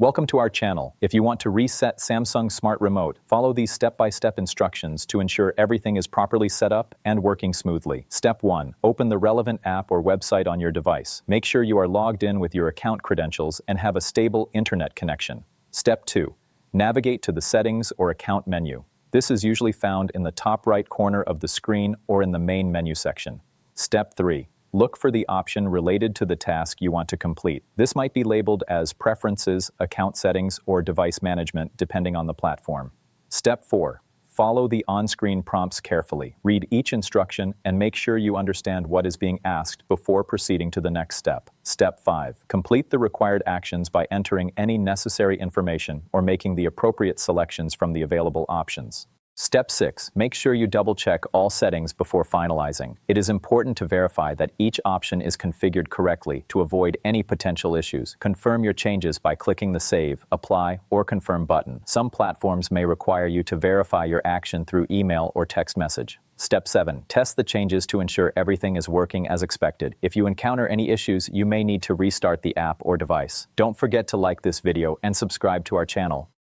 Welcome to our channel. If you want to reset Samsung Smart Remote, follow these step-by-step instructions to ensure everything is properly set up and working smoothly. Step 1. Open the relevant app or website on your device. Make sure you are logged in with your account credentials and have a stable internet connection. Step 2. Navigate to the Settings or Account menu. This is usually found in the top right corner of the screen or in the main menu section. Step 3. Look for the option related to the task you want to complete. This might be labeled as Preferences, Account Settings, or Device Management, depending on the platform. Step 4. Follow the on-screen prompts carefully. Read each instruction and make sure you understand what is being asked before proceeding to the next step. Step 5. Complete the required actions by entering any necessary information or making the appropriate selections from the available options. Step 6. Make sure you double-check all settings before finalizing. It is important to verify that each option is configured correctly to avoid any potential issues. Confirm your changes by clicking the Save, Apply, or Confirm button. Some platforms may require you to verify your action through email or text message. Step 7. Test the changes to ensure everything is working as expected. If you encounter any issues, you may need to restart the app or device. Don't forget to like this video and subscribe to our channel.